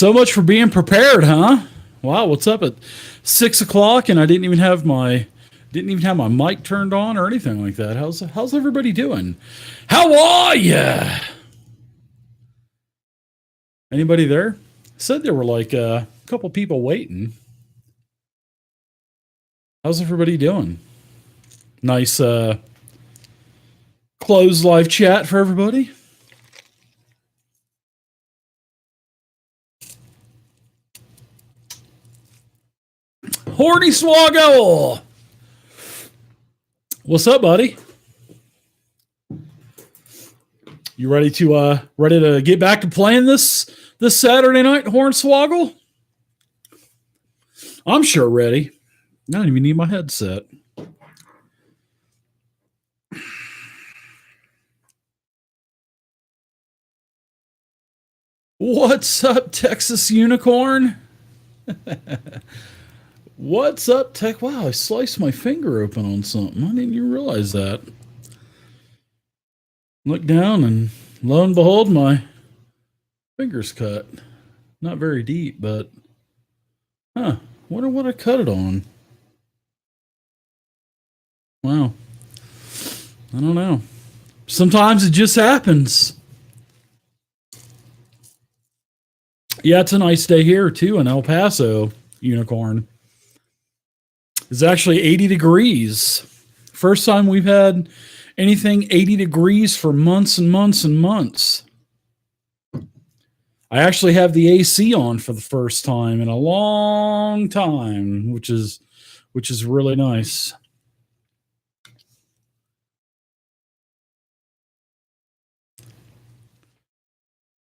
So much for being prepared, huh? Wow, what's up at 6 o'clock and I didn't even have my mic turned on or anything like that. How's everybody doing? How are ya? Anybody there? Said there were like a couple people waiting. How's everybody doing? Nice closed live chat for everybody. Horny Swoggle! What's up, buddy? You ready to get back to playing this Saturday night, Hornswoggle? I'm sure ready. I don't even need my headset. What's up, Texas Unicorn? What's up, Tech? Wow, I sliced my finger open on something. I didn't even realize that. Look down, and lo and behold, my finger's cut. Not very deep, but wonder what I cut it on. Wow. I don't know. Sometimes it just happens. Yeah, it's a nice day here too in El Paso, Unicorn. It's actually 80 degrees. First time we've had anything 80 degrees for months and months and months. I actually have the AC on for the first time in a long time, which is really nice.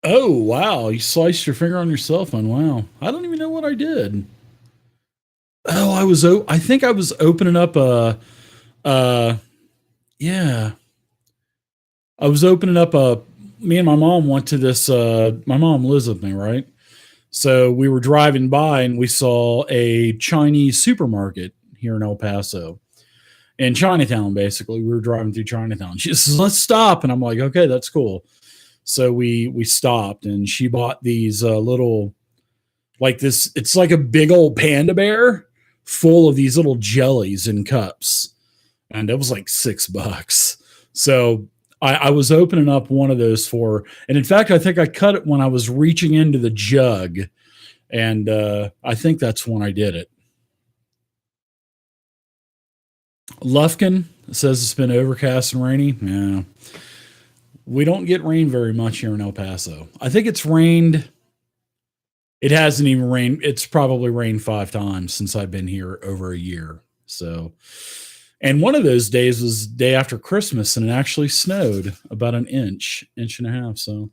Oh, wow. You sliced your finger on your cell phone. Wow. I don't even know what I did. Oh, I think I was opening up yeah. I was opening up me and my mom went to this, my mom lives with me, right? So we were driving by and we saw a Chinese supermarket here in El Paso. In Chinatown, basically. We were driving through Chinatown. She says, let's stop. And I'm like, okay, that's cool. So we stopped and she bought these little, like this, it's like a big old panda bear full of these little jellies in cups. And it was like $6. So I was opening up one of those for her. And in fact, I think I cut it when I was reaching into the jug. And I think that's when I did it. Lufkin says it's been overcast and rainy. Yeah. We don't get rain very much here in El Paso. I think it's rained. It hasn't even rained. It's probably rained 5 times since I've been here over a year. So, and one of those days was day after Christmas, and it actually snowed about an inch and a half. So,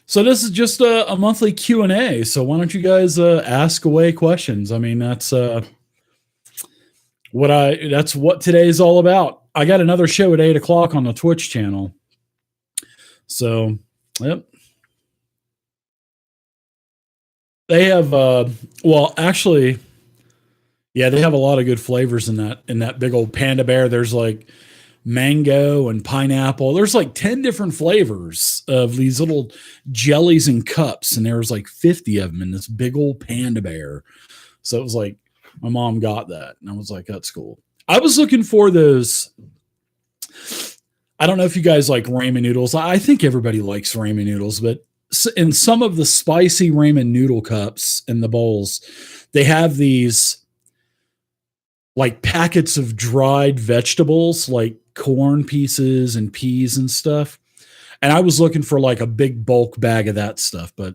So this is just a monthly Q&A. So why don't you guys ask away questions? I mean, that's what today is all about. I got another show at 8 o'clock on the Twitch channel. So, yep. They have well, actually, yeah, they have a lot of good flavors in that big old panda bear. There's like mango and pineapple. There's like 10 different flavors of these little jellies and cups, and there was like 50 of them in this big old panda bear. So it was like my mom got that, and I was like, that's cool. I was looking for those. I don't know if you guys like ramen noodles. I think everybody likes ramen noodles, but in some of the spicy ramen noodle cups in the bowls, they have these like packets of dried vegetables, like corn pieces and peas and stuff. And I was looking for like a big bulk bag of that stuff, but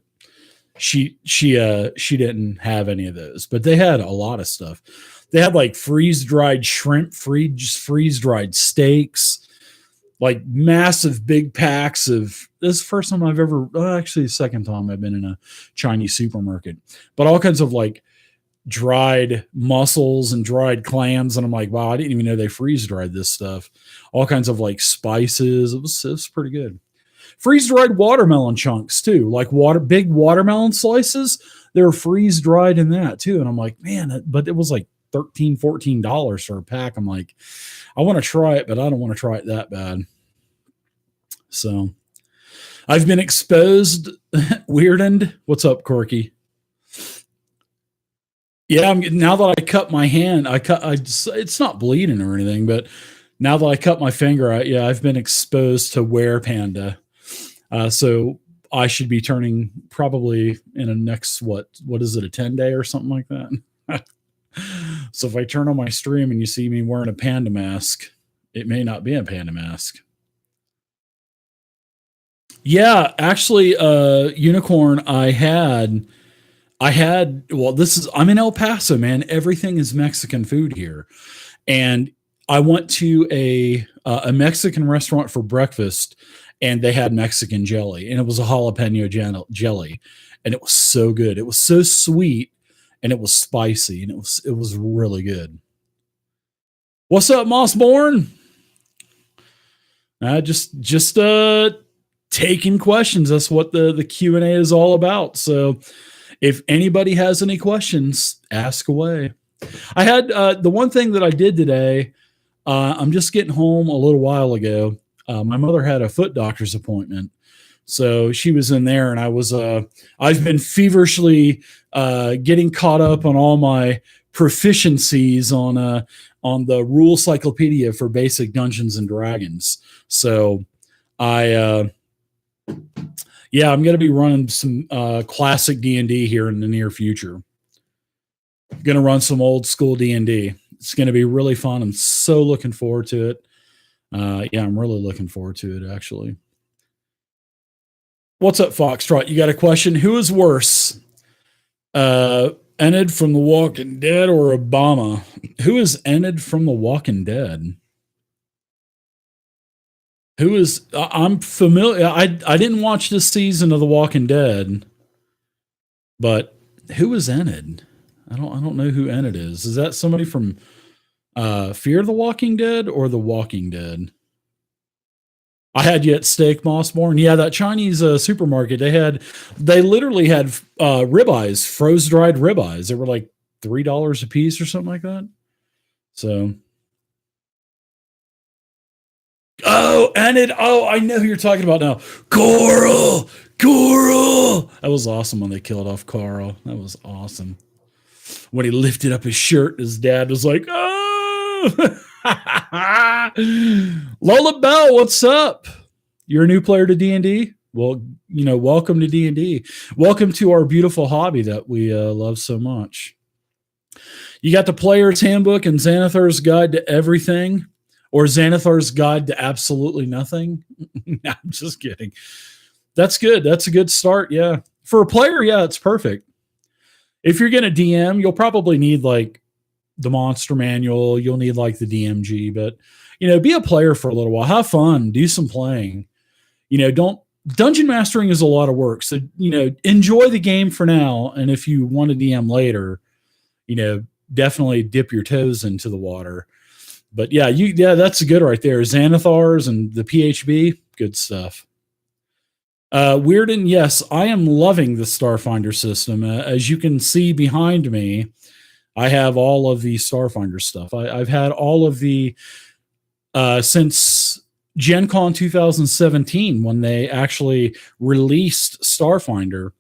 she didn't have any of those. But they had a lot of stuff. They had like freeze dried shrimp, freeze dried steaks, like massive big packs of. This is the first time I've ever, actually the second time I've been in a Chinese supermarket, but all kinds of like dried mussels and dried clams. And I'm like, wow, I didn't even know they freeze dried this stuff. All kinds of like spices. It was pretty good. Freeze dried watermelon chunks too, like big watermelon slices. They're freeze dried in that too. And I'm like, man, but it was like $13, $14 for a pack. I'm like, I want to try it, but I don't want to try it that bad. So I've been exposed. Weirdend. What's up, Corky? Yeah, now that I cut my hand, it's not bleeding or anything, but now that I cut my finger, I've been exposed to wear panda. So I should be turning probably in a next, what is it, a 10-day or something like that. So if I turn on my stream and you see me wearing a panda mask, it may not be a panda mask. Yeah, actually, Unicorn, I'm in El Paso, man. Everything is Mexican food here. And I went to a Mexican restaurant for breakfast, and they had Mexican jelly, and it was a jalapeno jelly, and it was so good. It was so sweet, and it was spicy, and it was really good. What's up, Mossborn? Just taking questions. That's what the Q&A is all about. So if anybody has any questions, ask away. I had the one thing that I did today. I'm just getting home a little while ago. My mother had a foot doctor's appointment, so she was in there, and I've been feverishly getting caught up on all my proficiencies on the rule cyclopedia for basic Dungeons and Dragons. So I'm going to be running some classic D&D here in the near future. Going to run some old school D&D. It's going to be really fun. I'm so looking forward to it. I'm really looking forward to it, actually. What's up, Foxtrot? You got a question? Who is worse, Enid from The Walking Dead or Obama? Who is Enid from The Walking Dead? Who is? I'm familiar. I didn't watch this season of The Walking Dead, but who is Enid? I don't know who Enid is. Is that somebody from Fear the Walking Dead or The Walking Dead? I had you at Steak Mossborn. Yeah, that Chinese supermarket. They literally had ribeyes, froze dried ribeyes. They were like $3 a piece or something like that. So, Enid. Oh, I know who you're talking about now. Coral. That was awesome when they killed off Carl. That was awesome. When he lifted up his shirt, his dad was like, "Oh." Lola Bell, what's up? You're a new player to D&D? Well, welcome to D&D. Welcome to our beautiful hobby that we love so much. You got the Player's Handbook and Xanathar's Guide to Everything, or Xanathar's Guide to Absolutely Nothing. I'm just kidding. That's good. That's a good start, yeah. For a player, yeah, it's perfect. If you're going to DM, you'll probably need like the monster manual. You'll need like the DMG, but be a player for a little while. Have fun. Do some playing. Dungeon mastering is a lot of work. So, enjoy the game for now. And if you want to DM later, definitely dip your toes into the water. But yeah, that's good right there. Xanathars and the PHB, good stuff. Weirden, yes, I am loving the Starfinder system. As you can see behind me, I have all of the Starfinder stuff. I've had all of the since Gen Con 2017, when they actually released Starfinder.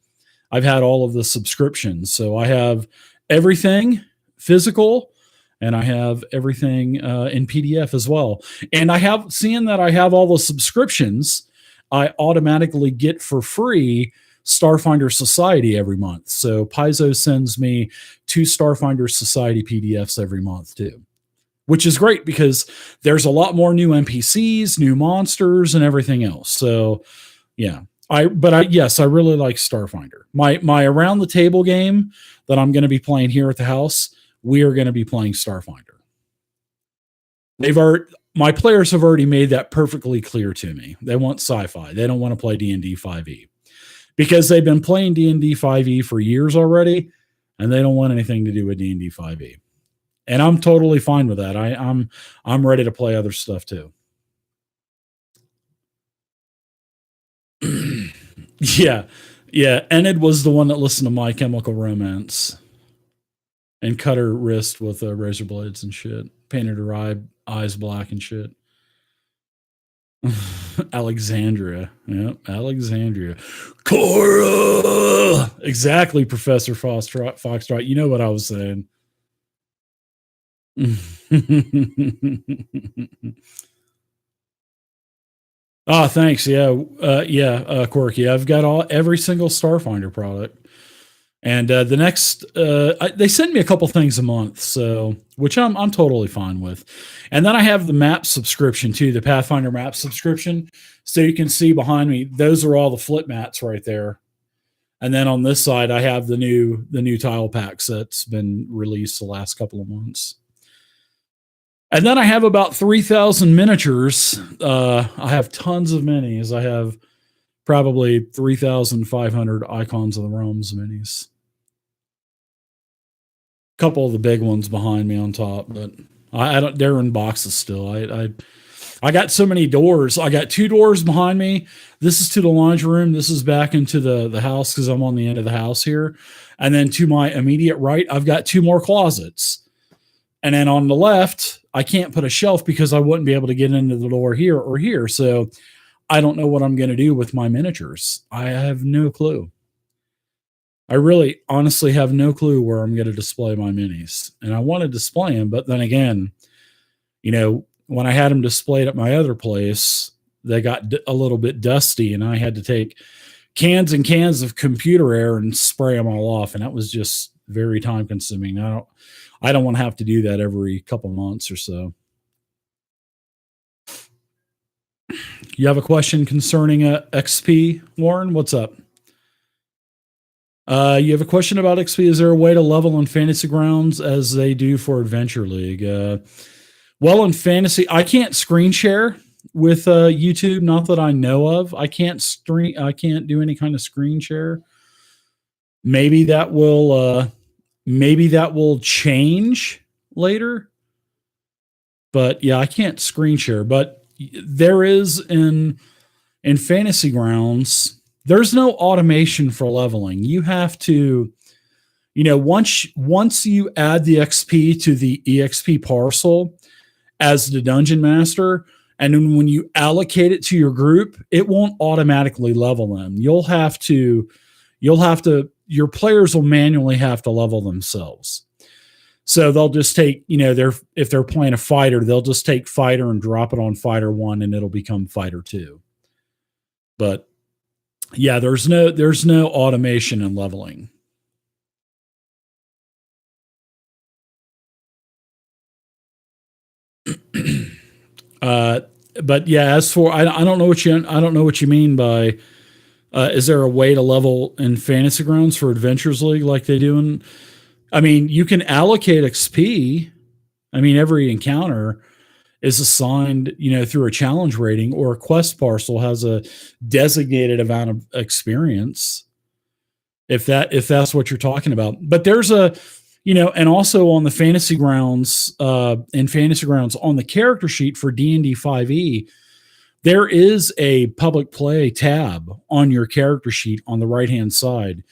I've had all of the subscriptions. So I have everything physical, and I have everything in PDF as well. And seeing that I have all the subscriptions, I automatically get for free Starfinder Society every month. So Paizo sends me 2 Starfinder Society PDFs every month too, which is great because there's a lot more new NPCs, new monsters, and everything else. So yeah, I really like Starfinder. My around the table game that I'm going to be playing here at the house, we are going to be playing Starfinder. My players have already made that perfectly clear to me. They want sci-fi. They don't want to play D&D 5e because they've been playing D&D 5e for years already, and they don't want anything to do with D&D 5e. And I'm totally fine with that. I'm ready to play other stuff too. Yeah. Enid was the one that listened to My Chemical Romance and cut her wrist with razor blades and shit. Painted her eyes black and shit. Alexandria. Yep, Alexandria. Cora! Exactly, Professor Foxtrot. You know what I was saying. Oh, thanks. Yeah. Quirky. I've got every single Starfinder product. And the next, they send me a couple things a month, so which I'm totally fine with. And then I have the map subscription too, the Pathfinder map subscription. So you can see behind me, those are all the flip mats right there. And then on this side, I have the new tile packs that's been released the last couple of months. And then I have about 3,000 miniatures. I have tons of minis. I have probably 3,500 Icons of the Realms minis. Couple of the big ones behind me on top, but I don't. They're in boxes still. I got so many doors. I got two doors behind me. This is to the laundry room. This is back into the house because I'm on the end of the house here. And then to my immediate right, I've got two more closets. And then on the left, I can't put a shelf because I wouldn't be able to get into the door here or here. So I don't know what I'm going to do with my miniatures. I have no clue. I really honestly have no clue where I'm going to display my minis. And I want to display them, but then again, when I had them displayed at my other place, they got a little bit dusty and I had to take cans and cans of computer air and spray them all off. And that was just very time consuming. I don't want to have to do that every couple months or so. You have a question concerning XP, Warren? What's up? You have a question about XP. Is there a way to level in Fantasy Grounds as they do for Adventure League? Well, in Fantasy, I can't screen share with YouTube. Not that I know of. I can't do any kind of screen share. Maybe that will change later. But yeah, I can't screen share. But there is in Fantasy Grounds, there's no automation for leveling. You have to, once you add the XP to the EXP parcel as the dungeon master, and then when you allocate it to your group, it won't automatically level them. Your players will manually have to level themselves. So they'll just take, if they're playing a fighter, they'll just take fighter and drop it on fighter 1 and it'll become fighter 2. But yeah, there's no automation in leveling. But yeah, as for I don't know what you mean by is there a way to level in Fantasy Grounds for Adventures League like they do in? I mean, you can allocate XP. I mean, every encounter is assigned, through a challenge rating, or a quest parcel has a designated amount of experience. If that's what you're talking about. But there's and also on the Fantasy Grounds, in Fantasy Grounds on the character sheet for D&D 5e, there is a public play tab on your character sheet on the right-hand side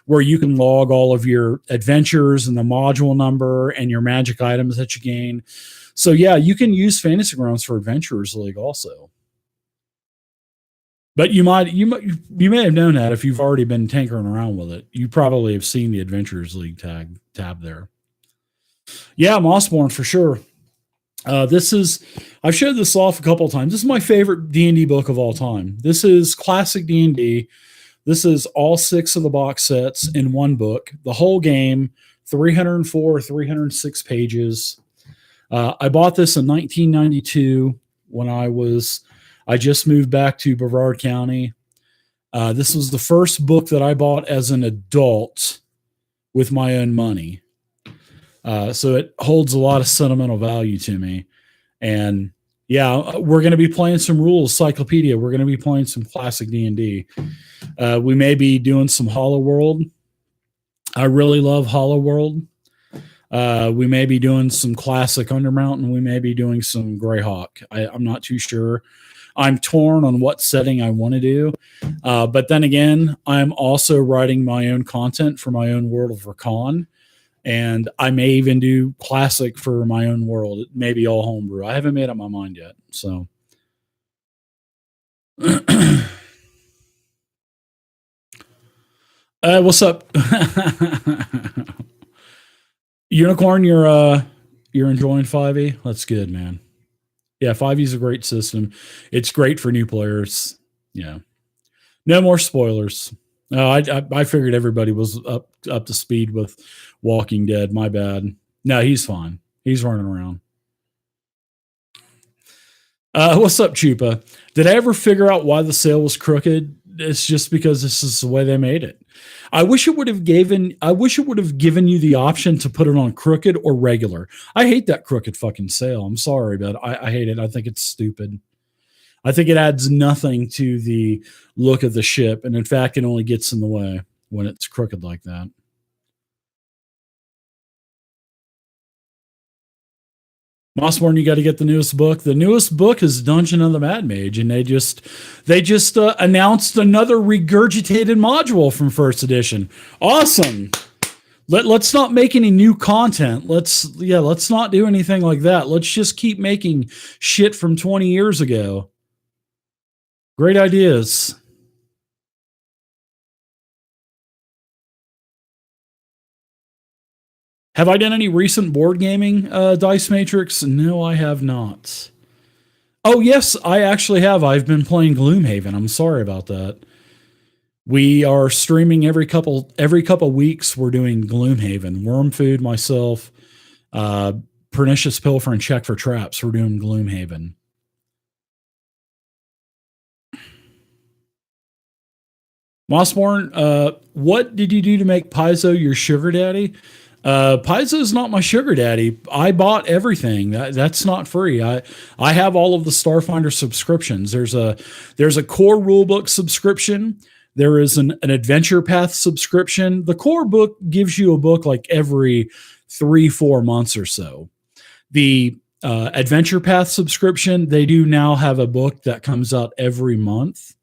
where you can log all of your adventures and the module number and your magic items that you gain. So yeah, you can use Fantasy Grounds for Adventurers League also. But you may have known that if you've already been tinkering around with it. You probably have seen the Adventurers League tab there. Yeah, Mossborn for sure. I've showed this off a couple of times. This is my favorite D&D book of all time. This is classic D&D. This is all 6 of the box sets in one book. The whole game, 306 pages. I bought this in 1992 when I just moved back to Brevard County. This was the first book that I bought as an adult with my own money. So it holds a lot of sentimental value to me. And yeah, we're going to be playing some rules cyclopedia. We're going to be playing some classic D&D. We may be doing some Hollow World. I really love Hollow World. We may be doing some classic Undermountain. We may be doing some Greyhawk. I'm not too sure. I'm torn on what setting I want to do. But then again, I'm also writing my own content for my own World of Rakan. And I may even do classic for my own world. It may be all homebrew. I haven't made up my mind yet. So What's up, Unicorn? You're enjoying 5e. That's good, man. Yeah, 5e is a great system. It's great for new players. Yeah. No more spoilers. I figured everybody was up to speed with Walking Dead. My bad. No, he's fine. He's running around. What's up, Chupa? Did I ever figure out why the sale was crooked? It's just because this is the way they made it. I wish it would have given you the option to put it on crooked or regular. I hate that crooked fucking sale. I'm sorry, but I hate it. I think it's stupid. I think it adds nothing to the look of the ship, and in fact, it only gets in the way when it's crooked like that. Mossborn, you got to get the newest book. The newest book is Dungeon of the Mad Mage, and they just announced another regurgitated module from first edition. Awesome. Let's not make any new content. Let's not do anything like that. Let's just keep making shit from 20 years ago. Great ideas. Have I done any recent board gaming, Dice Matrix? No, I have not. Oh, yes, I actually have. I've been playing Gloomhaven. I'm sorry about that. We are streaming every couple weeks. We're doing Gloomhaven. Worm Food, myself, Pernicious Pilfer, and Check for Traps. We're doing Gloomhaven. Mossborn, what did you do to make Paizo your sugar daddy? Paizo is not my sugar daddy. I bought everything. That's not free. I have all of the Starfinder subscriptions. There's a core rulebook subscription. There is an adventure path subscription. The core book gives you a book like every 3-4 months or so. The adventure path subscription, they do now have a book that comes out every month.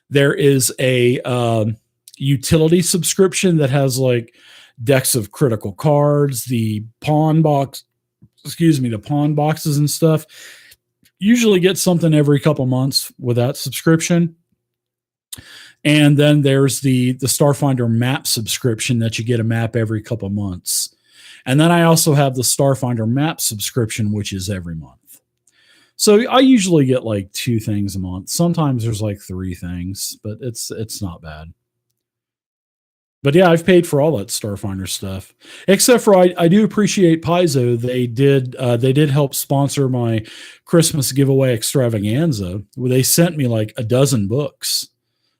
There is a utility subscription that has like decks of critical cards, the pawn boxes and stuff. Usually get something every couple months with that subscription. And then there's the Starfinder map subscription that you get a map every couple months. And then I also have the Starfinder map subscription, which is every month. So I usually get like 2 things a month. Sometimes there's like 3 things, but it's not bad. But yeah, I've paid for all that Starfinder stuff, except for I do appreciate Paizo. They did help sponsor my Christmas giveaway extravaganza. They sent me like a dozen books.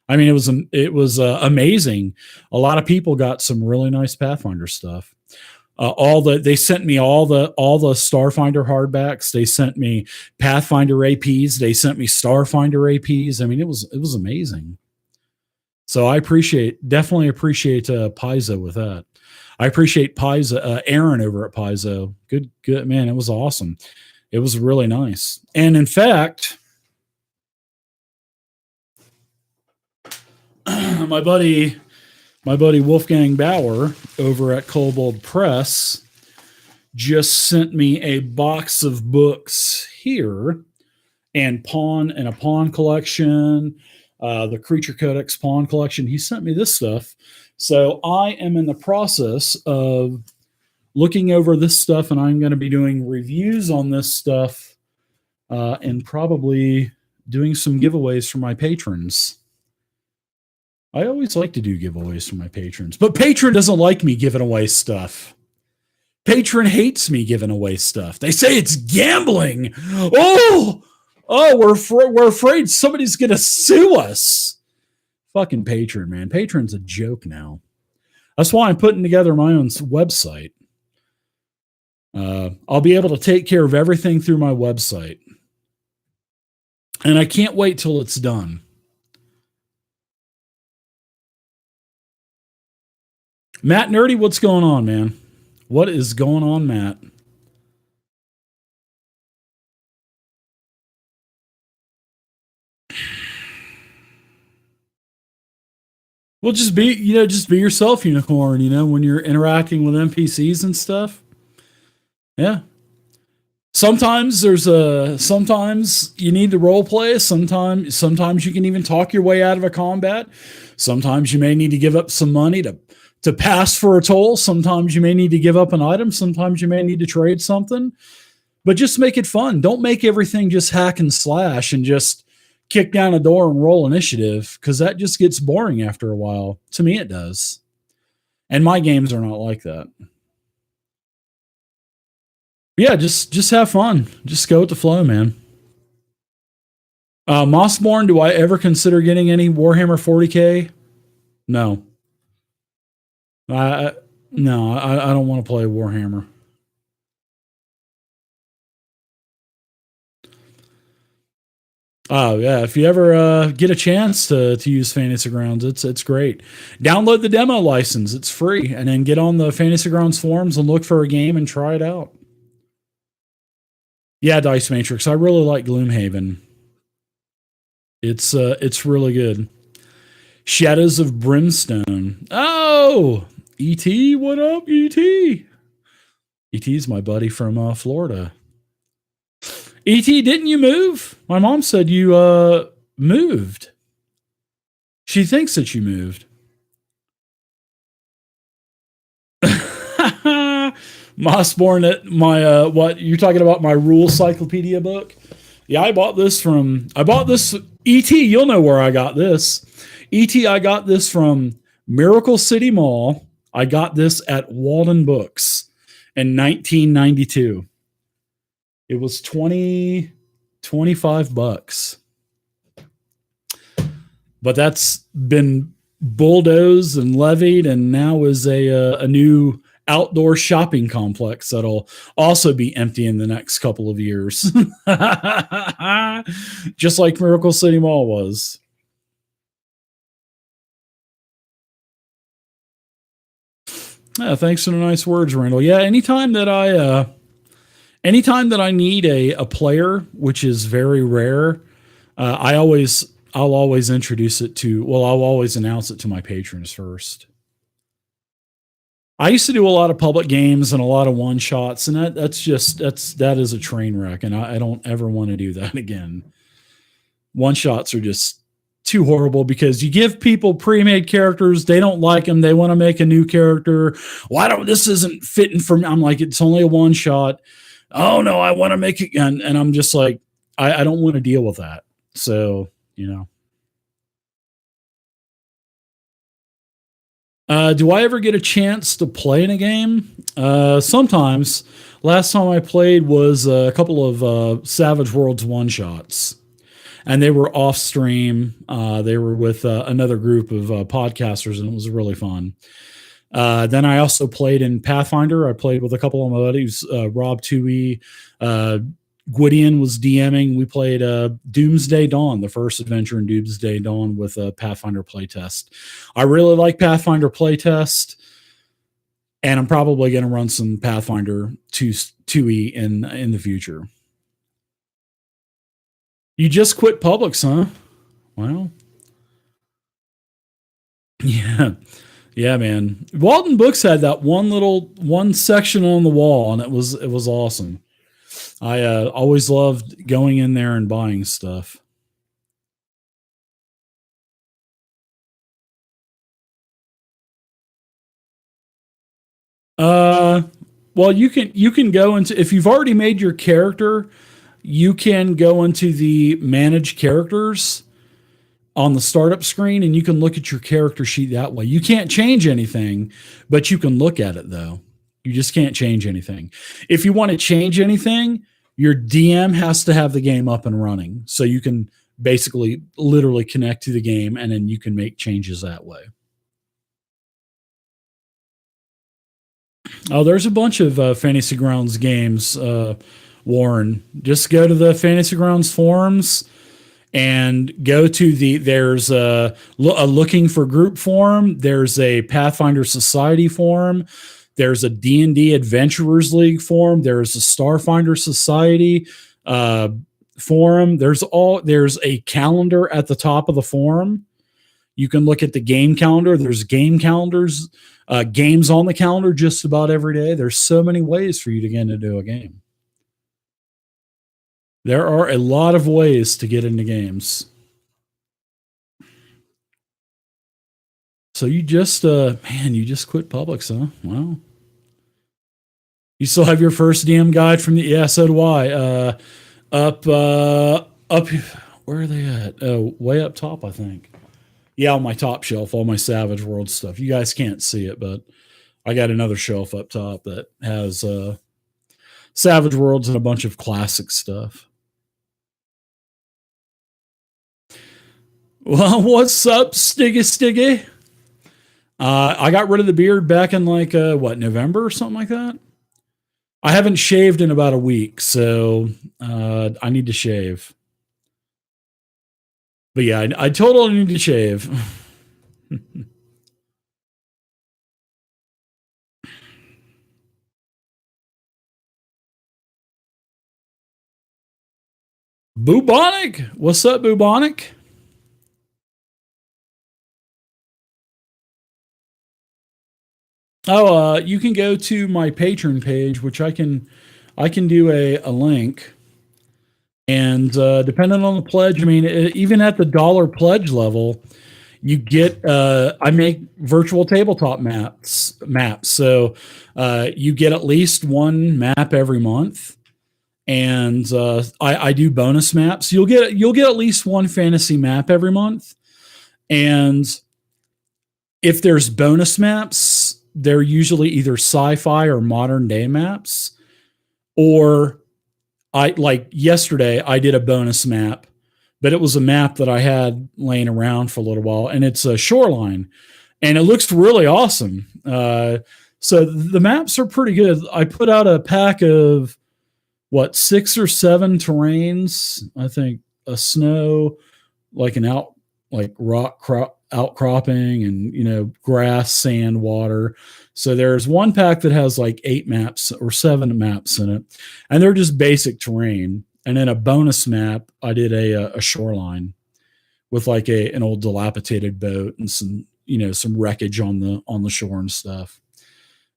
I mean, it was amazing. A lot of people got some really nice Pathfinder stuff. They sent me all the Starfinder hardbacks. They sent me Pathfinder APs. They sent me Starfinder APs. I mean, it was amazing. So I definitely appreciate Paizo with that. I appreciate Paizo, Aaron over at Paizo. Good, man. It was awesome. It was really nice. And in fact, my buddy Wolfgang Bauer over at Kobold Press just sent me a box of books here and a pawn collection, the Creature Codex pawn collection. He sent me this stuff. So I am in the process of looking over this stuff, and I'm going to be doing reviews on this stuff and probably doing some giveaways for my patrons. I always like to do giveaways for my patrons, but Patron doesn't like me giving away stuff. Patron hates me giving away stuff. They say it's gambling. Oh, we're afraid somebody's going to sue us. Fucking Patron, man. Patron's a joke now. That's why I'm putting together my own website. I'll be able to take care of everything through my website. And I can't wait till it's done. Matt Nerdy, what's going on, man? What is going on, Matt? Well, just be yourself, Unicorn, when you're interacting with NPCs and stuff. Yeah. Sometimes you need to role play. Sometimes you can even talk your way out of a combat. Sometimes you may need to give up some money to pass for a toll. Sometimes you may need to give up an item. Sometimes you may need to trade something. But just make it fun. Don't make everything just hack and slash and just kick down a door and roll initiative, because that just gets boring after a while. To me, it does. And my games are not like that. Yeah, just have fun. Just go with the flow, man. Mossborn, do I ever consider getting any Warhammer 40k? No. I no, I don't want to play Warhammer. Oh yeah, if you ever get a chance to use Fantasy Grounds, it's great. Download the demo license; it's free, and then get on the Fantasy Grounds forums and look for a game and try it out. Yeah, Dice Matrix. I really like Gloomhaven. It's really good. Shadows of Brimstone. Oh, ET, what up, ET? ET's my buddy from Florida. ET, didn't you move? My mom said you moved. She thinks that you moved. Mossborn, my what you're talking about, my rule cyclopedia book? Yeah, I bought this ET, you'll know where I got this. ET, I got this from Miracle City Mall. I got this at Walden Books in 1992. It was 25 bucks. But that's been bulldozed and levied, and now is a new outdoor shopping complex that'll also be empty in the next couple of years. Just like Miracle City Mall was. Yeah, thanks for the nice words, Randall. Yeah, anytime that I need a player, which is very rare, I'll always introduce it to, well, I'll always announce it to my patrons first. I used to do a lot of public games and a lot of one shots, and that is a train wreck, and I don't ever want to do that again. One shots are just too horrible because you give people pre-made characters, they don't like them, they want to make a new character. This isn't fitting for me. I'm like, it's only a one shot. Oh no, I want to make it, and I'm just like, I don't want to deal with that. So, do I ever get a chance to play in a game? Sometimes. Last time I played was a couple of Savage Worlds one shots, and they were off stream. They were with another group of podcasters, and it was really fun. Then I also played in Pathfinder. I played with a couple of my buddies, Rob Toohey, Gwydion was DMing. We played Doomsday Dawn, the first adventure in Doomsday Dawn with a Pathfinder playtest. I really like Pathfinder playtest, and I'm probably going to run some Pathfinder 2e in the future. You just quit Publix, huh? Well, yeah. Yeah, man. Walden Books had that one section on the wall, and it was awesome. I always loved going in there and buying stuff. Well, you can go into, if you've already made your character, you can go into the manage characters on the startup screen, and you can look at your character sheet that way. You can't change anything, but you can look at it though. You just can't change anything. If you want to change anything, your DM has to have the game up and running, so you can basically literally connect to the game, and then you can make changes that way. Oh, there's a bunch of Fantasy Grounds games, Warren. Just go to the Fantasy Grounds forums and go to there's a looking for group forum. There's a Pathfinder Society forum. There's a D&D Adventurers League forum. There's a Starfinder Society forum. There's a calendar at the top of the forum. You can look at the game calendar. There's game calendars, games on the calendar just about every day. There's so many ways for you to get into a game. There are a lot of ways to get into games. So you just man, you just quit Publix, huh? Wow. You still have your first DM guide from the yeah, so do I. Up where are they at? Way up top, I think. Yeah, on my top shelf, all my Savage World stuff. You guys can't see it, but I got another shelf up top that has Savage Worlds and a bunch of classic stuff. Well, what's up, Stiggy? I got rid of the beard back in like November or something like that. I haven't shaved in about a week, so I need to shave. But yeah, I totally need to shave. Bubonic, what's up, Bubonic? Oh, you can go to my Patreon page, which I can do a link, and depending on the pledge, I mean, even at the dollar pledge level, you get I make virtual tabletop maps, so you get at least one map every month, and I do bonus maps. You'll get at least one fantasy map every month, and if there's bonus maps, they're usually either sci-fi or modern day maps. Or I like yesterday I did a bonus map, but it was a map that I had laying around for a little while, and it's a shoreline, and it looks really awesome. So the maps are pretty good. I put out a pack of what, 6 or 7 terrains. I think a snow, like an like outcropping, and grass, sand, water. So there's one pack that has like 8 maps or 7 maps in it, and they're just basic terrain. And then a bonus map, I did a shoreline with like an old dilapidated boat and some wreckage on the shore and stuff.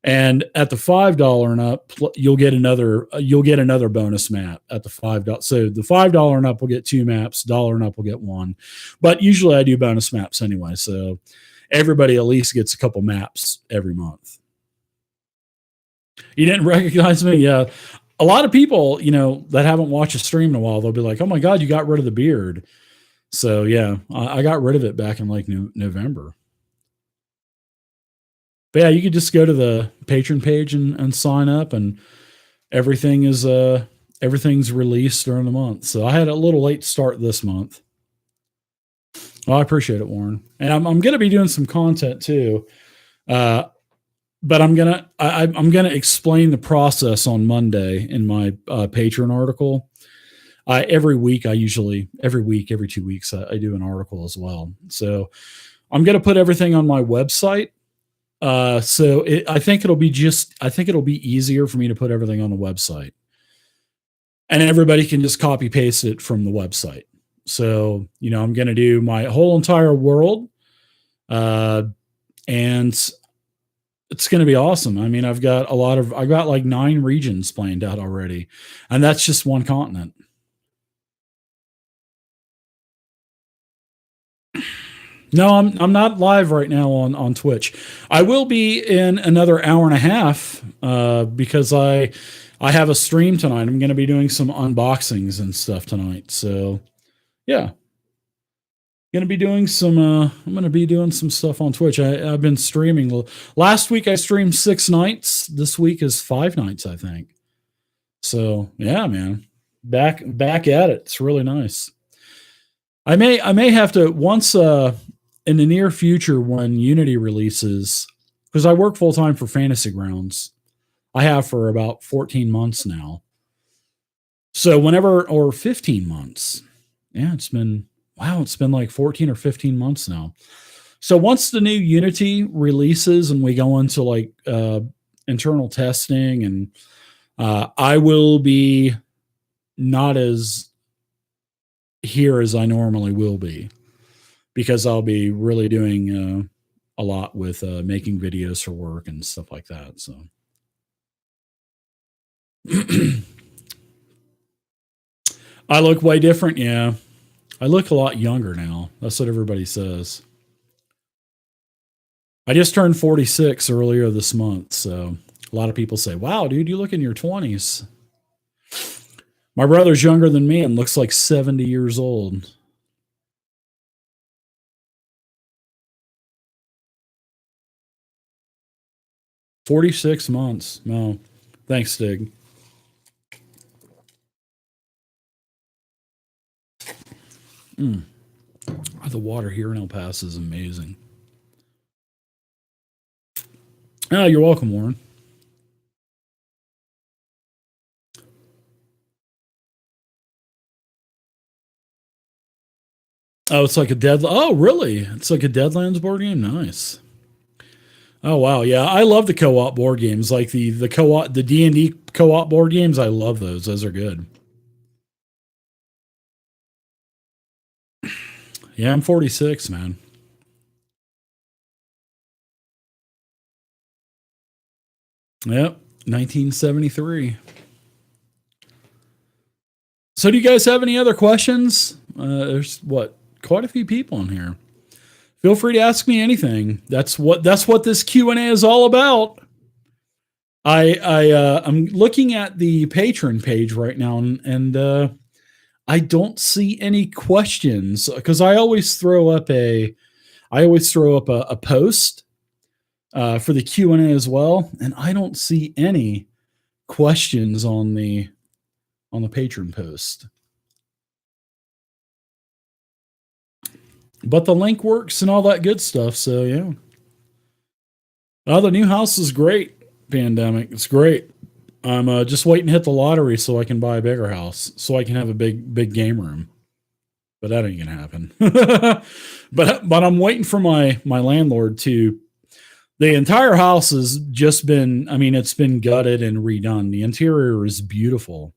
And at the $5 and up, you'll get another bonus map at the $5. So the $5 and up will get 2 maps, dollar and up will get one. But usually I do bonus maps anyway, so everybody at least gets a couple maps every month. You didn't recognize me? Yeah. A lot of people, that haven't watched a stream in a while, they'll be like, "Oh my god, you got rid of the beard." So yeah, I got rid of it back in like November. But yeah, you could just go to the patron page and sign up, and everything is everything's released during the month. So I had a little late start this month. Well, I appreciate it, Warren, and I'm going to be doing some content too. But I'm gonna explain the process on Monday in my Patreon article. Every week, every 2 weeks, I do an article as well. So I'm gonna put everything on my website. I think it'll be easier for me to put everything on the website, and everybody can just copy paste it from the website. So I'm going to do my whole entire world, and it's going to be awesome. I mean, I've got like 9 regions planned out already, and that's just one continent. No, I'm not live right now on Twitch. I will be in another hour and a half because I have a stream tonight. I'm going to be doing some unboxings and stuff tonight. So yeah, going to be doing some. I'm going to be doing some stuff on Twitch. I've been streaming. Last week I streamed 6 nights. This week is 5 nights, I think. So yeah, man, back at it. It's really nice. I may have to once in the near future when Unity releases, because I work full time for Fantasy Grounds. I have for about 14 months now. So whenever, or 15 months. Yeah, it's been like 14 or 15 months now. So once the new Unity releases and we go into like internal testing, and I will be not as here as I normally will be, because I'll be really doing a lot with making videos for work and stuff like that. So I look way different. Yeah. I look a lot younger now. That's what everybody says. I just turned 46 earlier this month. So a lot of people say, wow, dude, you look in your 20s. My brother's younger than me and looks like 70 years old. 46 months. No. Thanks, Stig. Mm. The water here in El Paso is amazing. Oh, you're welcome, Warren. Oh, it's like a dead. Oh, really? It's like a Deadlands board game. Nice. Oh wow, yeah, I love the co-op board games, like the co-op, the D&D co-op board games. I love those. Those are good. Yeah, I'm 46, man. Yep, 1973. So, do you guys have any other questions? There's what quite a few people in here. Feel free to ask me anything. That's what this Q&A is all about. I'm looking at the patron page right now, and I don't see any questions because I always throw up a post for the Q&A as well, and I don't see any questions on the patron post. But the link works and all that good stuff. So yeah. Oh, the new house is great. Pandemic, it's great. I'm just waiting to hit the lottery so I can buy a bigger house, so I can have a big game room. But that ain't gonna happen. but I'm waiting for my landlord to. The entire house has just been. I mean, it's been gutted and redone. The interior is beautiful.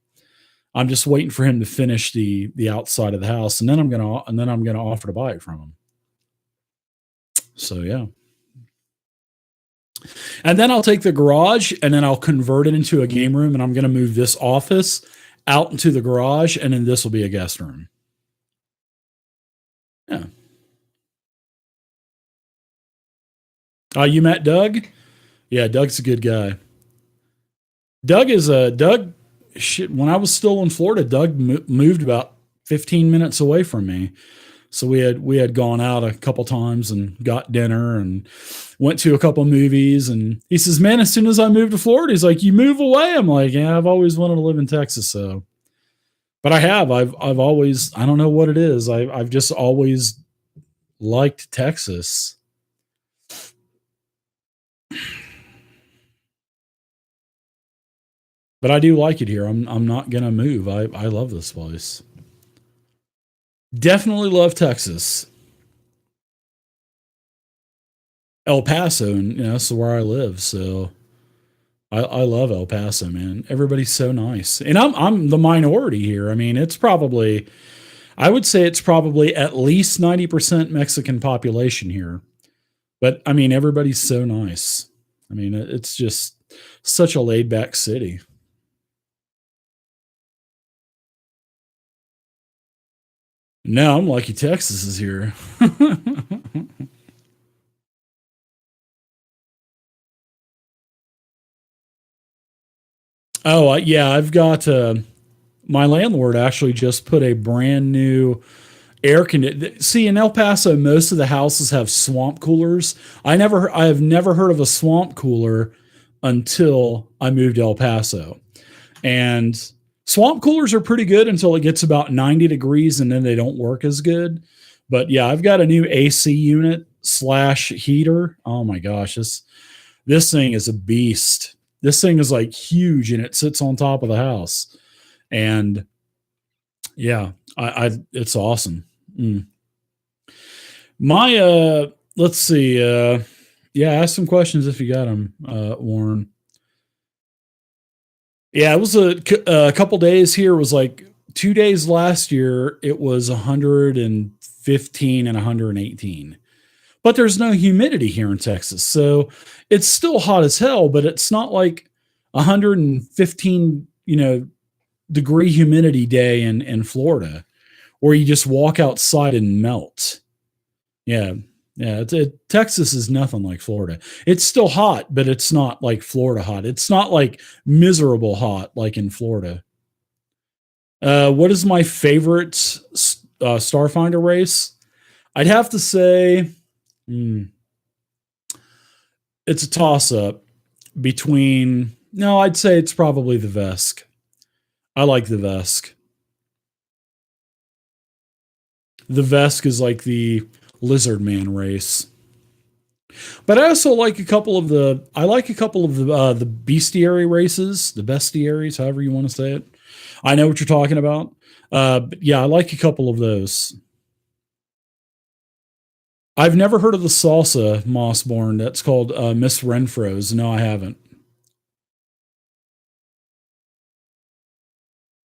I'm just waiting for him to finish the outside of the house, and then I'm gonna offer to buy it from him. So yeah. And then I'll take the garage and then I'll convert it into a game room, and I'm going to move this office out into the garage, and then this will be a guest room. Yeah. You met Doug? Yeah, Doug's a good guy. Doug is a Doug. Shit, when I was still in Florida, Doug moved about 15 minutes away from me. So we had gone out a couple times and got dinner and went to a couple movies. And he says, "Man, as soon as I moved to Florida, he's like, you move away." I'm like, "Yeah, I've always wanted to live in Texas." So, but I have. I've always. I don't know what it is. I've just always liked Texas. But I do like it here. I'm not gonna move. I love this place. Definitely love Texas. El Paso, and that's where I live. So I love El Paso, man. Everybody's so nice, and I'm the minority here. I mean, I would say it's probably at least 90% Mexican population here. But I mean, everybody's so nice. I mean, it's just such a laid back city. No, I'm lucky Texas is here. Oh, yeah, I've got my landlord actually just put a brand new air conditioner. See, in El Paso, most of the houses have swamp coolers. I have never heard of a swamp cooler until I moved to El Paso. And swamp coolers are pretty good until it gets about 90 degrees, and then they don't work as good. But yeah, I've got a new AC unit slash heater. Oh my gosh, this thing is a beast. This thing is like huge, and it sits on top of the house. And yeah, I it's awesome. Mm. My let's see. Yeah, ask some questions if you got them, Warren. Yeah, it was a couple days here. It was like 2 days last year. It was 115 and 118. But there's no humidity here in Texas, so it's still hot as hell. But it's not like 115, degree humidity day in Florida where you just walk outside and melt. Yeah. Yeah. Texas is nothing like Florida. It's still hot, but it's not like Florida hot. It's not like miserable hot like in Florida. What is my favorite Starfinder race? I'd have to say it's a toss up between. No, I'd say it's probably the Vesk. I like the Vesk. The Vesk is like the Lizard Man race. But I also like a couple of the. I like a couple of the bestiary races, the bestiaries, however you want to say it. I know what you're talking about. But yeah, I like a couple of those. I've never heard of the salsa Mossborn. That's called Miss Renfro's. No, I haven't.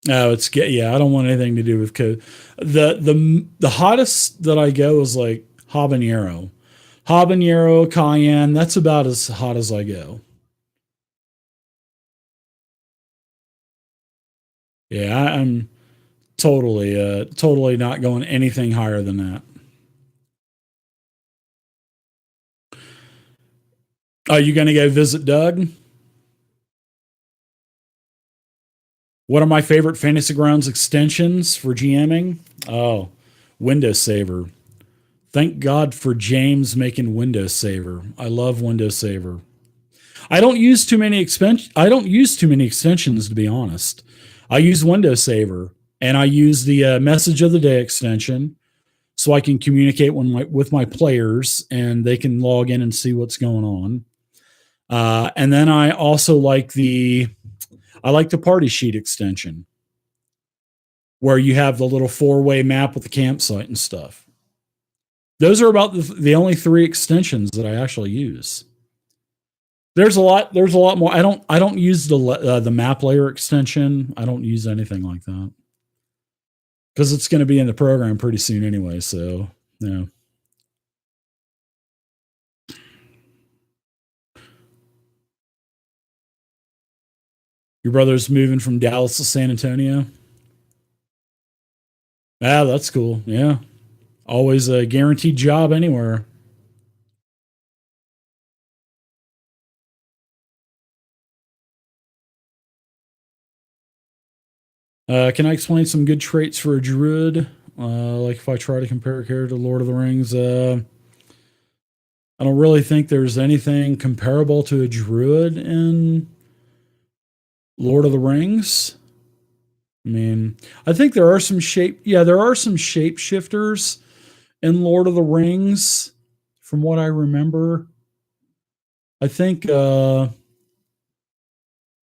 No, it's yeah. I don't want anything to do with code. The hottest that I go is like habanero, cayenne. That's about as hot as I go. Yeah, I'm totally not going anything higher than that. Are you going to go visit Doug? What are my favorite Fantasy Grounds extensions for GMing? Oh, Windows Saver. Thank God for James making Windows Saver. I love Windows Saver. I don't use too many extensions to be honest. I use Windows Saver and I use the message of the day extension so I can communicate with my players and they can log in and see what's going on. And then I also I like the party sheet extension where you have the little 4-way map with the campsite and stuff. Those are about the only 3 extensions that I actually use. There's a lot more. I don't use the map layer extension. I don't use anything like that because it's going to be in the program pretty soon anyway. So yeah. Your brother's moving from Dallas to San Antonio. Ah, that's cool. Yeah, always a guaranteed job anywhere. Can I explain some good traits for a druid? Like if I try to compare a character to Lord of the Rings, I don't really think there's anything comparable to a druid in Lord of the Rings. I mean, I think there are some there are some shapeshifters in Lord of the Rings from what I remember. I think the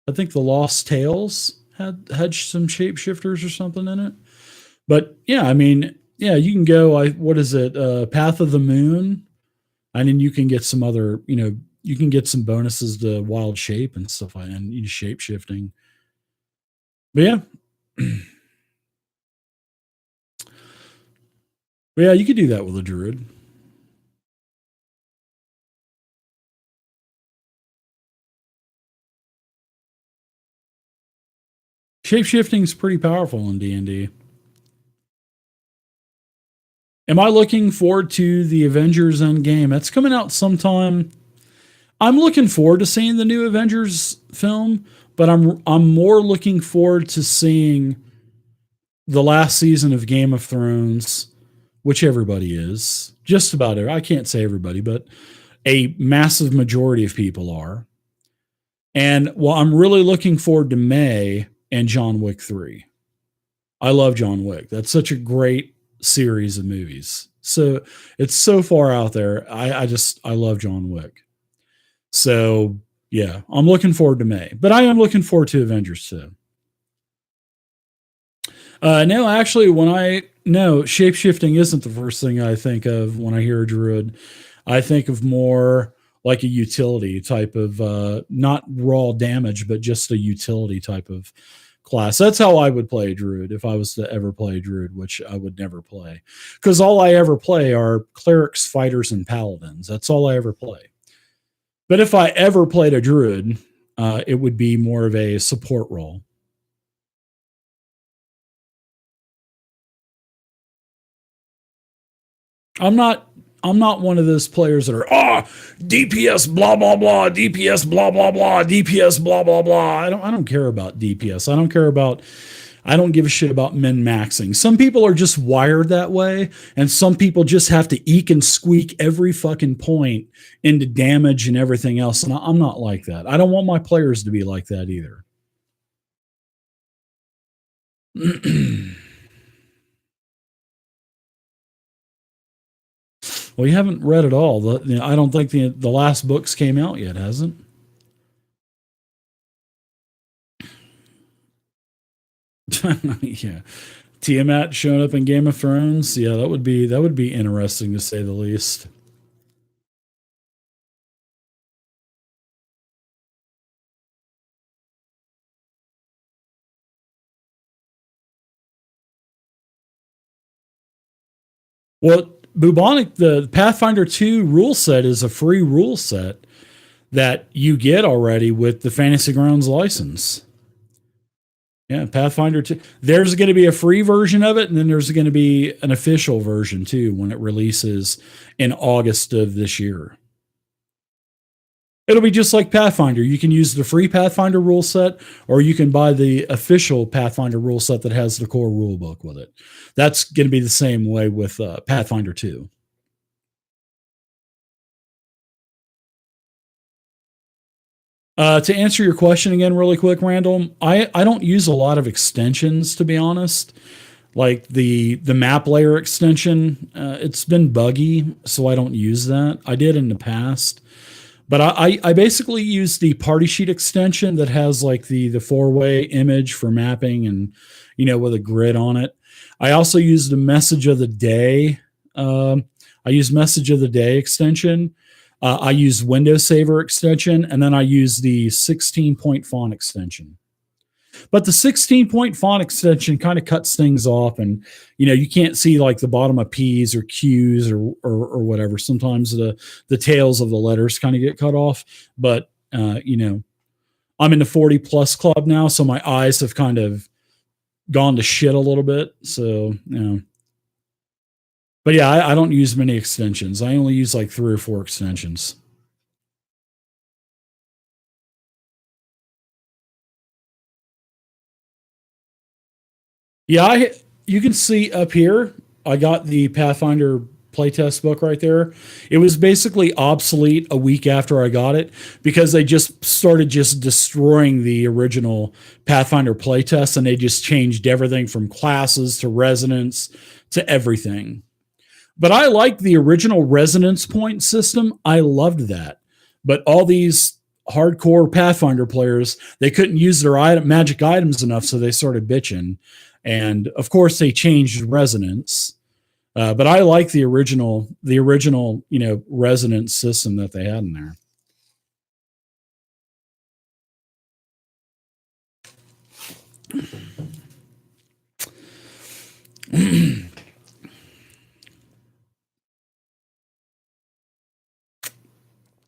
Lost Tales had some shapeshifters or something in it. But yeah, I mean, yeah, you can go. What is it? Path of the Moon, and then you can get some other. You can get some bonuses to wild shape and stuff like and shape shifting. But yeah, but yeah, you could do that with a druid. Shape shifting is pretty powerful in D&D. Am I looking forward to the Avengers Endgame? That's coming out sometime. I'm looking forward to seeing the new Avengers film, but I'm more looking forward to seeing the last season of Game of Thrones, which everybody is. Just about it. I can't say everybody, but a massive majority of people are. And well, I'm really looking forward to May and John Wick 3. I love John Wick. That's such a great series of movies. So it's so far out there. I love John Wick. So yeah, I'm looking forward to May, but I am looking forward to Avengers too. No, actually, no, shape shifting isn't the first thing I think of when I hear a druid. I think of more like a utility type of, not raw damage, but just a utility type of class. That's how I would play a druid if I was to ever play a druid, which I would never play, because all I ever play are clerics, fighters, and paladins. That's all I ever play. But if I ever played a druid, it would be more of a support role. I'm not I'm not one of those players that are DPS blah blah blah, DPS blah blah blah, DPS blah blah blah. I don't care about DPS. I don't give a shit about min maxing. Some people are just wired that way, and some people just have to eke and squeak every fucking point into damage and everything else. And I'm not like that. I don't want my players to be like that either. Well, you haven't read it all. I don't think the last books came out yet, hasn't? Yeah, Tiamat showing up in Game of Thrones. Yeah, that would be interesting to say the least. Well, Bubonic, the Pathfinder 2 rule set is a free rule set that you get already with the Fantasy Grounds license. Yeah, Pathfinder 2. There's going to be a free version of it, and then there's going to be an official version too when it releases in August of this year. It'll be just like Pathfinder. You can use the free Pathfinder rule set, or you can buy the official Pathfinder rule set that has the core rule book with it. That's going to be the same way with Pathfinder 2. To answer your question again, really quick, Randall, I don't use a lot of extensions, to be honest. Like the map layer extension, it's been buggy, so I don't use that. I did in the past, but I basically use the party sheet extension that has like the 4-way image for mapping and with a grid on it. I also use the message of the day. I use message of the day extension. I use Windows Saver extension, and then I use the 16-point font extension. But the 16-point font extension kind of cuts things off, and you can't see like the bottom of P's or Q's or whatever. Sometimes the tails of the letters kind of get cut off. But I'm in the 40 plus club now, so my eyes have kind of gone to shit a little bit. So but yeah, I don't use many extensions. I only use like 3 or 4 extensions. Yeah, you can see up here, I got the Pathfinder playtest book right there. It was basically obsolete a week after I got it because they just started just destroying the original Pathfinder playtest, and they just changed everything from classes to resonance to everything. But I liked the original resonance point system. I loved that. But all these hardcore Pathfinder players, they couldn't use their magic items enough, so they started bitching. And of course, they changed resonance. But I like the original, resonance system that they had in there.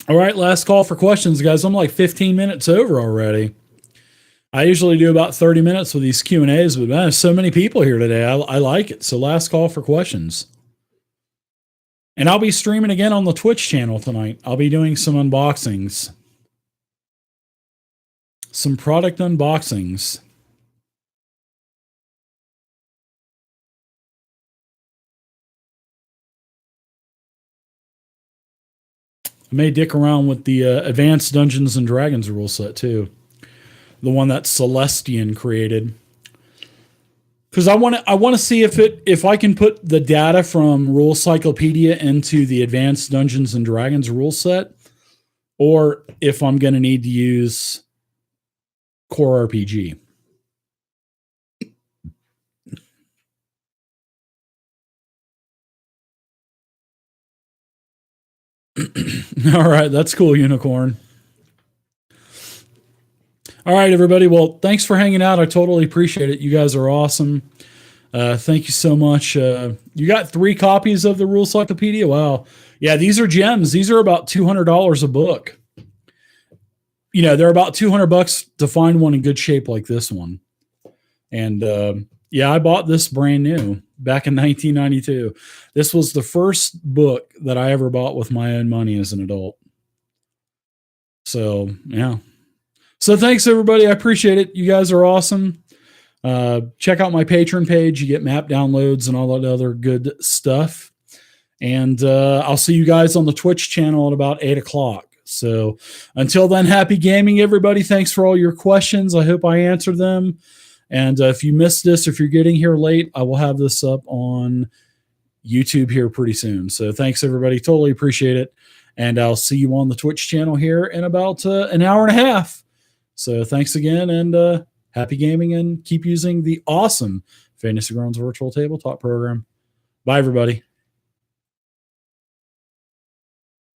All right, last call for questions, guys. I'm like 15 minutes over already. I usually do about 30 minutes with these Q&As, but man, there's so many people here today. I like it. So last call for questions. And I'll be streaming again on the Twitch channel tonight. I'll be doing some unboxings. Some product unboxings. I may dick around with the Advanced Dungeons and Dragons rule set too. The one that Celestian created. Because I want to see if I can put the data from Rule Cyclopedia into the Advanced Dungeons and Dragons rule set, or if I'm going to need to use Core RPG. All right, that's cool, Unicorn. All right, everybody. Well, thanks for hanging out. I totally appreciate it. You guys are awesome. Thank you so much. You got 3 copies of the Rule Cyclopedia? Wow. Yeah, these are gems. These are about $200 a book. They're about $200 to find one in good shape like this one. And Yeah, I bought this brand new back in 1992. This was the first book that I ever bought with my own money as an adult. So, yeah. So, thanks everybody. I appreciate it. You guys are awesome. Check out my Patreon page. You get map downloads and all that other good stuff. And I'll see you guys on the Twitch channel at about 8 o'clock. So until then, happy gaming, everybody. Thanks for all your questions. I hope I answered them. And if you missed this, if you're getting here late, I will have this up on YouTube here pretty soon. So thanks, everybody. Totally appreciate it. And I'll see you on the Twitch channel here in about an hour and a half. So thanks again, and happy gaming, and keep using the awesome Fantasy Grounds virtual tabletop program. Bye, everybody.